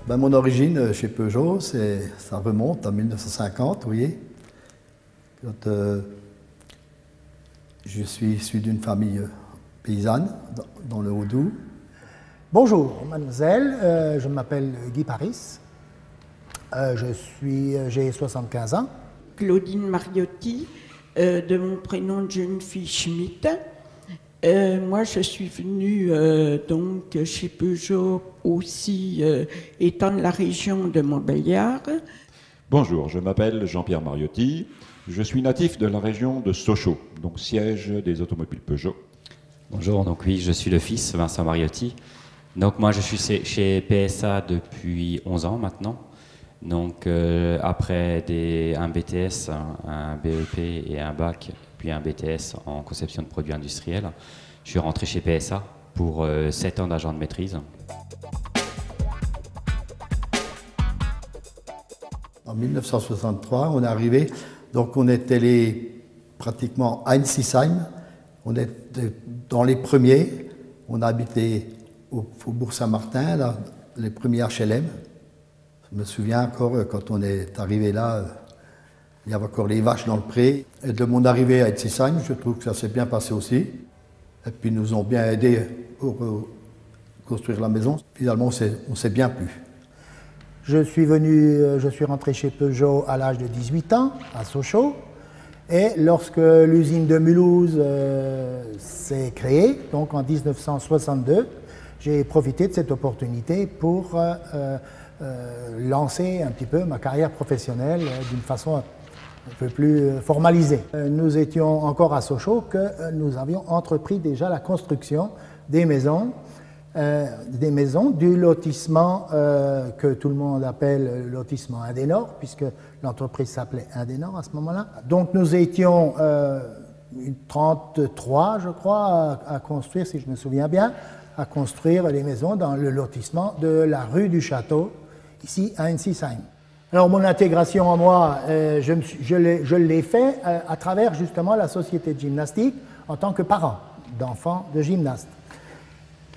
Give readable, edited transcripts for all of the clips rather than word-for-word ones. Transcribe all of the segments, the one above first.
Ben, mon origine chez Peugeot, ça remonte à 1950, vous voyez. Quand, je suis issu d'une famille paysanne dans le Haut-Doubs. Bonjour, mademoiselle, je m'appelle Guy Paris, j'ai 75 ans. Claudine Mariotti, de mon prénom de jeune fille Schmitt. Moi, je suis venue donc chez Peugeot aussi, étant de la région de Montbéliard. Bonjour, je m'appelle Jean-Pierre Mariotti. Je suis natif de la région de Sochaux, donc siège des automobiles Peugeot. Bonjour, donc oui, je suis le fils Vincent Mariotti. Donc moi, je suis chez PSA depuis 11 ans maintenant. Donc après un BTS, un BEP et un bac, puis un BTS en conception de produits industriels, je suis rentré chez PSA pour 7 ans d'agent de maîtrise. En 1963, on est arrivé, donc on était pratiquement à Ensisheim, on était dans les premiers, on habitait au Faubourg Saint-Martin, là, les premiers HLM. Je me souviens encore, quand on est arrivé là, il y avait encore les vaches dans le pré. Et de mon arrivée à Ensisheim, je trouve que ça s'est bien passé aussi. Et puis ils nous ont bien aidés pour construire la maison. Finalement, on s'est bien plu. Je suis rentré chez Peugeot à l'âge de 18 ans, à Sochaux. Et lorsque l'usine de Mulhouse s'est créée, donc en 1962, j'ai profité de cette opportunité pour lancer un petit peu ma carrière professionnelle d'une façon un peu plus formalisée. Nous étions encore à Sochaux que nous avions entrepris déjà la construction des maisons, du lotissement que tout le monde appelle le lotissement Indénor, puisque l'entreprise s'appelait Indénor à ce moment-là. Donc nous étions 33, je crois, à construire, si je me souviens bien, à construire les maisons dans le lotissement de la rue du Château, ici à Ensisheim. Alors mon intégration à moi, je l'ai fait à travers justement la société de gymnastique en tant que parent d'enfants de gymnastes.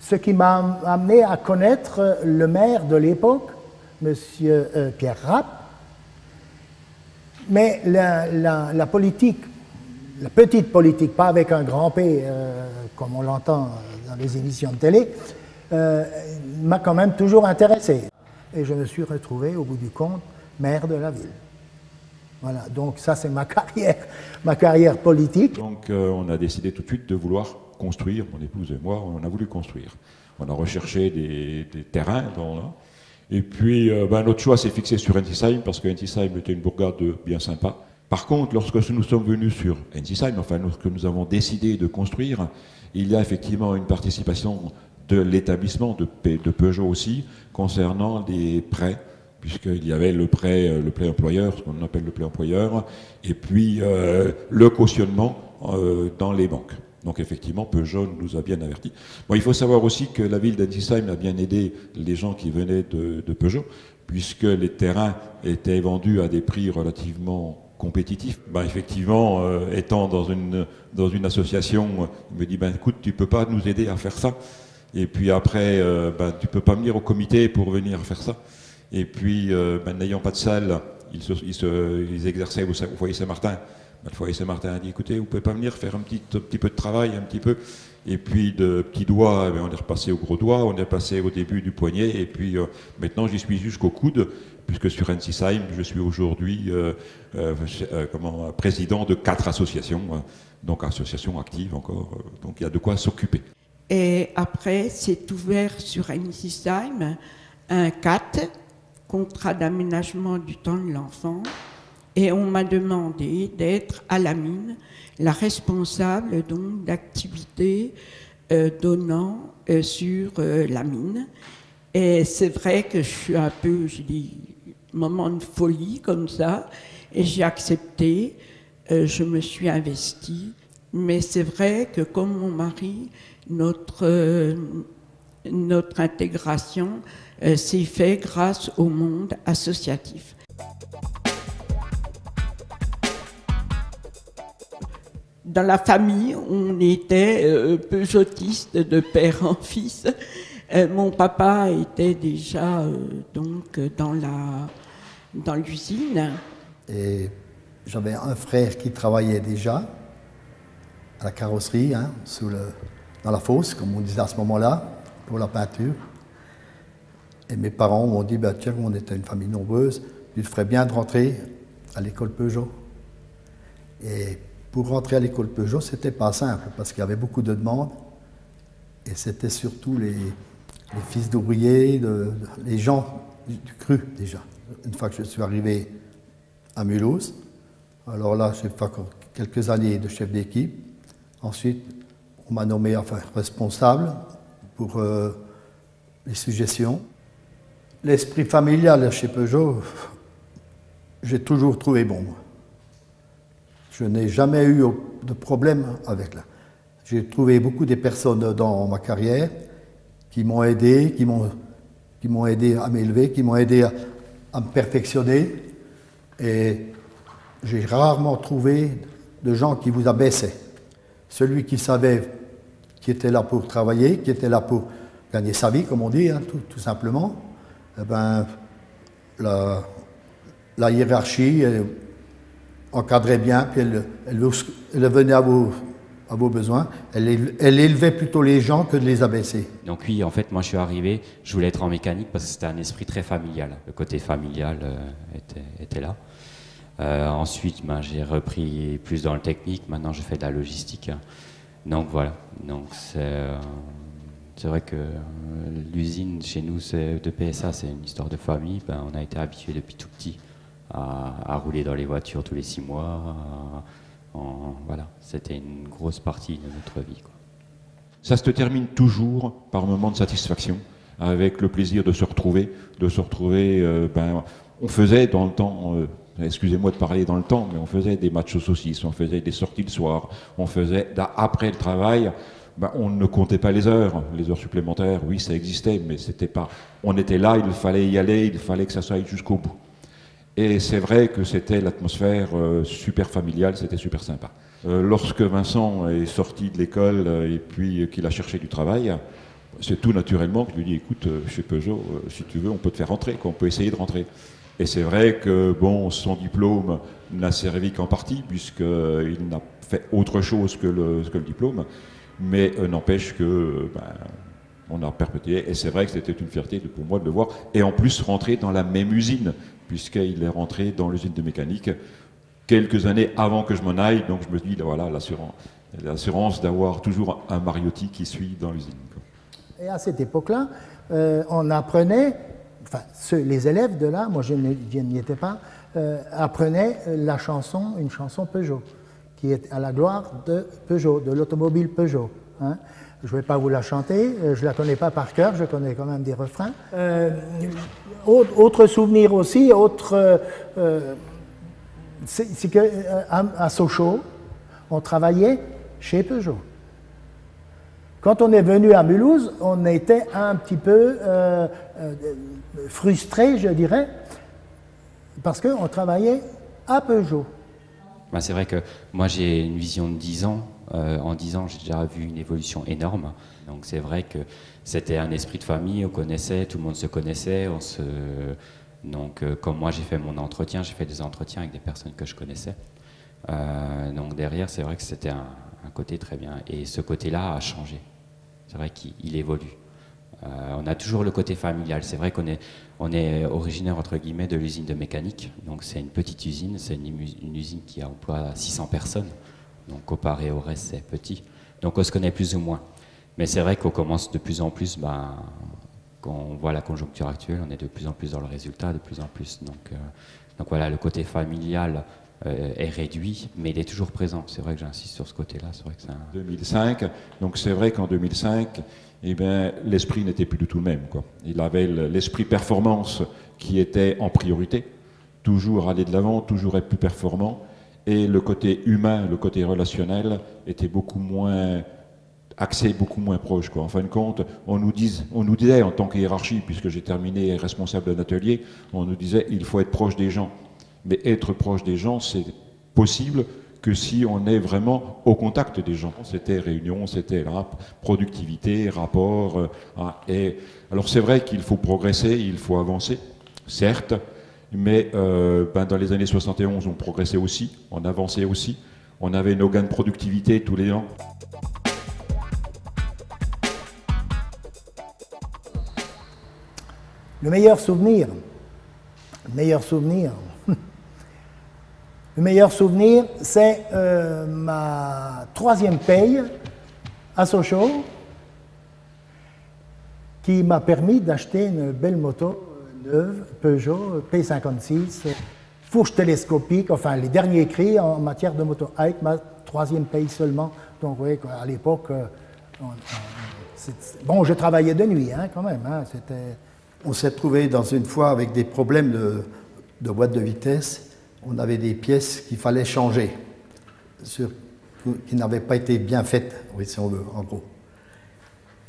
Ce qui m'a amené à connaître le maire de l'époque, M. Pierre Rapp. Mais la politique, la petite politique, pas avec un grand P, comme on l'entend dans les émissions de télé, m'a quand même toujours intéressé. Et je me suis retrouvé, au bout du compte, maire de la ville. Voilà, donc ça c'est ma carrière politique. Donc on a décidé tout de suite de vouloir construire, mon épouse et moi, on a voulu construire. On a recherché des terrains dans là. Et puis notre choix s'est fixé sur Ensisheim parce que Ensisheim était une bourgade bien sympa. Par contre, lorsque nous sommes venus sur Ensisheim, enfin lorsque nous avons décidé de construire, il y a effectivement une participation de l'établissement de Peugeot aussi concernant les prêts, puisqu'il y avait le prêt employeur, ce qu'on appelle le prêt employeur, et puis le cautionnement dans les banques. Donc effectivement, Peugeot nous a bien avertis. Bon, il faut savoir aussi que la ville d'Ensisheim a bien aidé les gens qui venaient de Peugeot, puisque les terrains étaient vendus à des prix relativement compétitifs. Effectivement, étant dans une association, il me dit écoute, tu peux pas nous aider à faire ça. Et puis après, tu peux pas venir au comité pour venir faire ça. Et puis, n'ayant pas de salle, ils exerçaient au foyer Saint-Martin. Le foyer Saint-Martin a dit écoutez, vous pouvez pas venir faire un petit peu de travail, un petit peu. Et puis de petits doigts, on est repassé au gros doigt, on est passé au début du poignet, et puis maintenant j'y suis jusqu'au coude, puisque sur Ensisheim, je suis aujourd'hui président de 4 associations, donc associations actives encore, donc il y a de quoi s'occuper. Et après, c'est ouvert sur Ensisheim un CAT, contrat d'aménagement du temps de l'enfant, et on m'a demandé d'être à la mine la responsable donc d'activités donnant sur la mine. Et c'est vrai que je suis un peu, j'ai des moments de folie comme ça, et j'ai accepté, je me suis investie. Mais c'est vrai que comme mon mari, notre intégration s'est faite grâce au monde associatif. Dans la famille, on était peugeotistes de père en fils. Mon papa était déjà donc dans l'usine. Et j'avais un frère qui travaillait déjà à la carrosserie, hein, dans la fosse, comme on disait à ce moment-là, pour la peinture. Et mes parents m'ont dit, bah, tiens, on était une famille nombreuse, il ferait bien de rentrer à l'école Peugeot. Et pour rentrer à l'école Peugeot, c'était pas simple, parce qu'il y avait beaucoup de demandes. Et c'était surtout les fils d'ouvriers, les gens du cru, déjà. Une fois que je suis arrivé à Mulhouse, alors là, j'ai fait encore quelques années de chef d'équipe. Ensuite, on m'a nommé responsable pour les suggestions. L'esprit familial chez Peugeot, j'ai toujours trouvé bon. Je n'ai jamais eu de problème avec là. J'ai trouvé beaucoup de personnes dans ma carrière qui m'ont aidé, qui m'ont aidé à m'élever, qui m'ont aidé à me perfectionner. Et j'ai rarement trouvé de gens qui vous abaissaient. Celui qui savait, qui était là pour travailler, qui était là pour gagner sa vie, comme on dit, hein, tout simplement, eh ben, la hiérarchie encadrait bien, puis elle venait à vos besoins. Elle élevait plutôt les gens que de les abaisser. Donc oui, en fait, moi je suis arrivé, je voulais être en mécanique parce que c'était un esprit très familial. Le côté familial était là. Ensuite, j'ai repris plus dans le technique. Maintenant, je fais de la logistique. Donc voilà. Donc c'est vrai que l'usine chez nous de PSA, c'est une histoire de famille. On a été habitués depuis tout petit à rouler dans les voitures tous les 6 mois. Voilà, c'était une grosse partie de notre vie, quoi. Ça se termine toujours par un moment de satisfaction, avec le plaisir de se retrouver. On faisait dans le temps, excusez-moi de parler dans le temps, mais on faisait des matchs aux saucisses, on faisait des sorties le soir, on faisait, après le travail, on ne comptait pas les heures supplémentaires, oui ça existait, mais c'était pas, on était là, il fallait y aller, il fallait que ça soit jusqu'au bout. Et c'est vrai que c'était l'atmosphère super familiale, c'était super sympa. Lorsque Vincent est sorti de l'école et puis qu'il a cherché du travail, c'est tout naturellement que je lui dis, écoute, chez Peugeot, si tu veux, on peut te faire rentrer, on peut essayer de rentrer. Et c'est vrai que son diplôme n'a servi qu'en partie, puisqu'il n'a fait autre chose que le diplôme, mais n'empêche que on a perpétué, et c'est vrai que c'était une fierté pour moi de le voir, et en plus rentrer dans la même usine, puisqu'il est rentré dans l'usine de mécanique quelques années avant que je m'en aille, donc je me dis, voilà, l'assurance d'avoir toujours un Mariotti qui suit dans l'usine. Et à cette époque-là, on apprenait, les élèves de là, moi je n'y étais pas, apprenaient une chanson Peugeot, qui est à la gloire de Peugeot, de l'automobile Peugeot. Hein. Je ne vais pas vous la chanter, je ne la connais pas par cœur, je connais quand même des refrains. Autre souvenir aussi, c'est qu'à Sochaux, on travaillait chez Peugeot. Quand on est venu à Mulhouse, on était un petit peu frustrés, je dirais, parce qu'on travaillait à Peugeot. C'est vrai que moi j'ai une vision de 10 ans. En 10 ans, j'ai déjà vu une évolution énorme. Donc c'est vrai que c'était un esprit de famille, on connaissait, tout le monde se connaissait. Donc comme moi j'ai fait mon entretien, j'ai fait des entretiens avec des personnes que je connaissais. Donc derrière, c'est vrai que c'était un côté très bien. Et ce côté-là a changé. C'est vrai qu'il évolue. On a toujours le côté familial. C'est vrai qu'on est originaire, entre guillemets, de l'usine de mécanique. Donc c'est une petite usine, c'est une usine qui emploie 600 personnes. Donc comparé au reste, c'est petit. Donc on se connaît plus ou moins. Mais c'est vrai qu'on commence de plus en plus, quand on voit la conjoncture actuelle, on est de plus en plus dans le résultat, de plus en plus. Donc voilà, le côté familial est réduit, mais il est toujours présent. C'est vrai que j'insiste sur ce côté-là. C'est vrai que c'est 2005, donc c'est vrai qu'en 2005, l'esprit n'était plus du tout le même, quoi. Il avait l'esprit performance qui était en priorité, toujours aller de l'avant, toujours être plus performant, et le côté humain, le côté relationnel était beaucoup moins axé, beaucoup moins proche, quoi. En fin de compte, on nous disait en tant que hiérarchie, puisque j'ai terminé responsable d'un atelier, on nous disait il faut être proche des gens. Mais être proche des gens, c'est possible que si on est vraiment au contact des gens. C'était réunion, c'était productivité, rapport. Et alors c'est vrai qu'il faut progresser, il faut avancer, certes, mais dans les années 71, on progressait aussi, on avançait aussi, on avait nos gains de productivité tous les ans. Le meilleur souvenir, c'est ma 3e paye à Sochaux qui m'a permis d'acheter une belle moto neuve, Peugeot P56, fourche télescopique, enfin les derniers cris en matière de moto, avec ma 3e paye seulement. Donc vous voyez qu'à l'époque, bon, je travaillais de nuit quand même, c'était... On s'est trouvé dans une fois avec des problèmes de boîte de vitesse. On avait des pièces qu'il fallait changer, qui n'avaient pas été bien faites, oui, si on veut, en gros.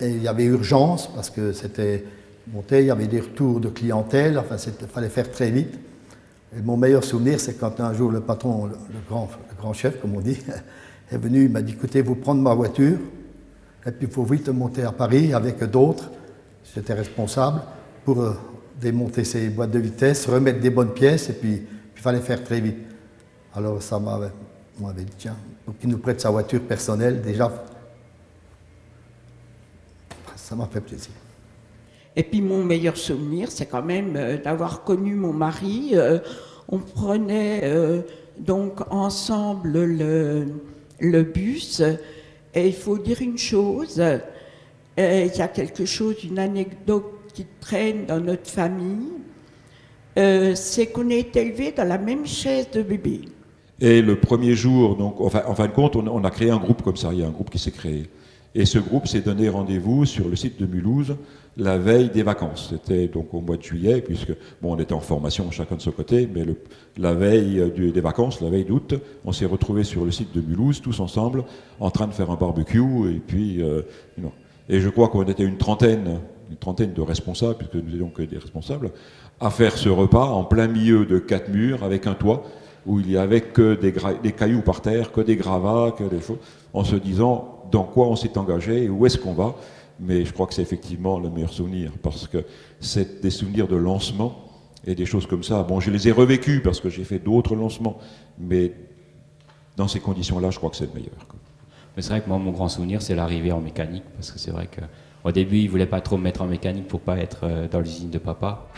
Et il y avait urgence parce que c'était monté, il y avait des retours de clientèle, enfin il fallait faire très vite. Et mon meilleur souvenir, c'est quand un jour le patron, le grand chef, comme on dit, est venu, il m'a dit, écoutez, vous prendre ma voiture, et puis il faut vite monter à Paris avec d'autres, j'étais responsable, pour démonter ces boîtes de vitesse, remettre des bonnes pièces, et puis il fallait faire très vite. Alors ça m'avait dit, tiens, pour qu'il nous prête sa voiture personnelle, déjà, ça m'a fait plaisir. Et puis mon meilleur souvenir, c'est quand même d'avoir connu mon mari. On prenait donc ensemble le bus, et il faut dire une chose, il y a quelque chose, une anecdote qui traîne dans notre famille, c'est qu'on est élevé dans la même chaise de bébé. Et le premier jour, donc, en fin de compte, on a créé un groupe comme ça, il y a un groupe qui s'est créé. Et ce groupe s'est donné rendez-vous sur le site de Mulhouse la veille des vacances. C'était donc au mois de juillet, puisque bon, on était en formation chacun de son côté, mais la veille des vacances, la veille d'août, on s'est retrouvés sur le site de Mulhouse, tous ensemble, en train de faire un barbecue, et puis... Et je crois qu'on était une trentaine de responsables, puisque nous n'étions que des responsables, à faire ce repas en plein milieu de 4 murs, avec un toit, où il n'y avait que des cailloux par terre, que des gravats, que des choses, en se disant dans quoi on s'est engagé et où est-ce qu'on va. Mais je crois que c'est effectivement le meilleur souvenir, parce que c'est des souvenirs de lancement et des choses comme ça. Bon, je les ai revécus parce que j'ai fait d'autres lancements, mais dans ces conditions-là, je crois que c'est le meilleur. Mais c'est vrai que moi, mon grand souvenir, c'est l'arrivée en mécanique, parce que c'est vrai qu'au début, il ne voulait pas trop me mettre en mécanique pour ne pas être dans l'usine de papa.